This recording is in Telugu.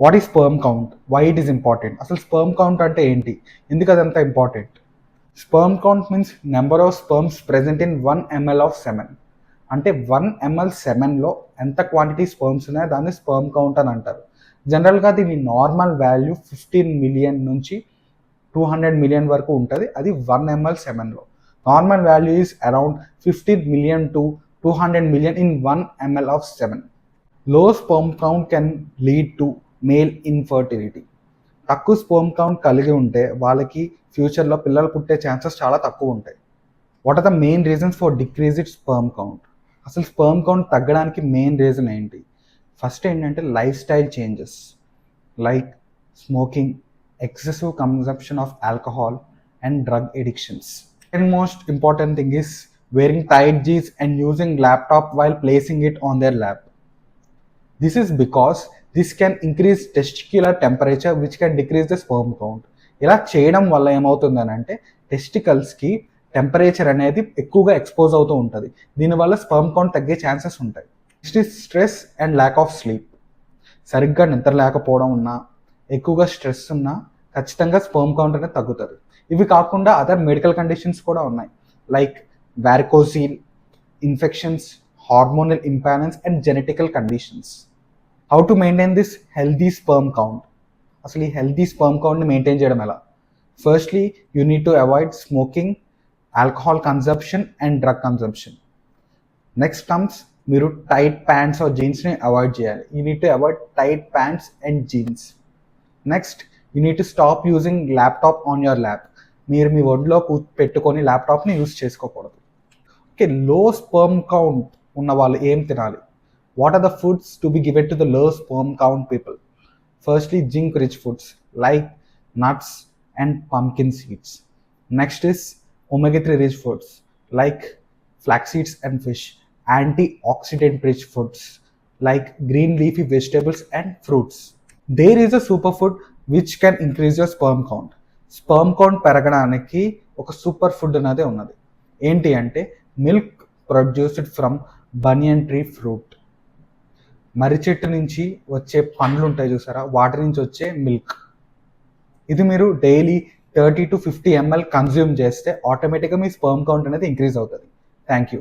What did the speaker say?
What is sperm count, why it is important, అసలు స్పర్మ్ కౌంట్ అంటే ఏంటి, ఎందుకు అదంతా important? Sperm count means number of sperms present in 1 ml of semen. అంటే 1 ml సెమెన్లో ఎంత క్వాంటిటీ స్పర్మ్స్ ఉన్నాయో దాన్ని స్పర్మ్ కౌంట్ అని అంటారు. జనరల్గా దీని నార్మల్ వాల్యూ 15 మిలియన్ నుంచి 200 మిలియన్ వరకు ఉంటుంది. అది 1 ml సెమెన్లో. Normal value is around 15 million to 200 million in 1 ml of semen. Low sperm count can lead to male infertility. తక్కువ స్పర్మ్ కౌంట్ కలిగి ఉంటే వాళ్ళకి ఫ్యూచర్లో పిల్లలు పుట్టే ఛాన్సెస్ చాలా తక్కువ ఉంటాయి. What are the main reasons for decreased sperm count? అసలు స్పర్మ్ కౌంట్ తగ్గడానికి మెయిన్ రీజన్ ఏంటి? ఫస్ట్ ఏంటంటే lifestyle changes like smoking, excessive consumption of alcohol and drug addictions. And most important thing is wearing tight jeans and using laptop while placing it on their lap. This is because this can increase testicular temperature which can decrease the sperm count. ఇలా చేయడం వల్ల ఏమవుతుందని అంటే టెస్టికల్స్కి టెంపరేచర్ అనేది ఎక్కువగా ఎక్స్పోజ్ అవుతూ ఉంటుంది. దీనివల్ల స్పర్మ్ కౌంట్ తగ్గే ఛాన్సెస్ ఉంటాయి. Next is stress and lack of sleep. సరిగ్గా నిద్ర లేకపోవడం ఉన్నా, ఎక్కువగా స్ట్రెస్ ఉన్నా ఖచ్చితంగా స్పర్మ్ కౌంట్ అనేది తగ్గుతుంది. ఇవి కాకుండా అదర్ మెడికల్ కండిషన్స్ కూడా ఉన్నాయి like varicocele, infections, hormonal imbalance and genetical conditions. How to maintain this healthy sperm count? అసలు ఈ హెల్దీ స్పర్మ్ కౌంట్ని మెయింటైన్ చేయడం ఎలా? Firstly you need to avoid smoking, alcohol consumption and drug consumption. Next comes మీరు టైట్ ప్యాంట్స్ ఆర్ జీన్స్ని అవాయిడ్ చేయాలి. You need to avoid tight pants and jeans. Next you need to stop using laptop on your lap. మీరు మీ ఒడిలో పెట్టుకొని ల్యాప్టాప్ని యూజ్ చేసుకోకూడదు. ఓకే, లో స్పర్మ్ కౌంట్ ఉన్న వాళ్ళు ఏం తినాలి? What are the foods to be given to the low sperm count people? Firstly zinc rich foods like nuts and pumpkin seeds. Next is omega-3 rich foods like flax seeds and fish. Antioxidant rich foods like green leafy vegetables and fruits. There is a superfood which can increase your sperm count. Sperm count పెరగడానికి ఒక సూపర్ ఫుడ్ అనేది ఉన్నది. ఏంటి అంటే milk produced from banyan tree fruit. మర్రి చెట్టు నుంచి వచ్చే పండ్లు ఉంటాయి చూసారా, వాటి నుంచి వచ్చే మిల్క్. ఇది మీరు డైలీ 30 to 50 ml కన్జ్యూమ్ చేస్తే ఆటోమేటిక్గా మీ స్పర్మ్ కౌంట్ అనేది ఇంక్రీజ్ అవుతుంది. Thank you.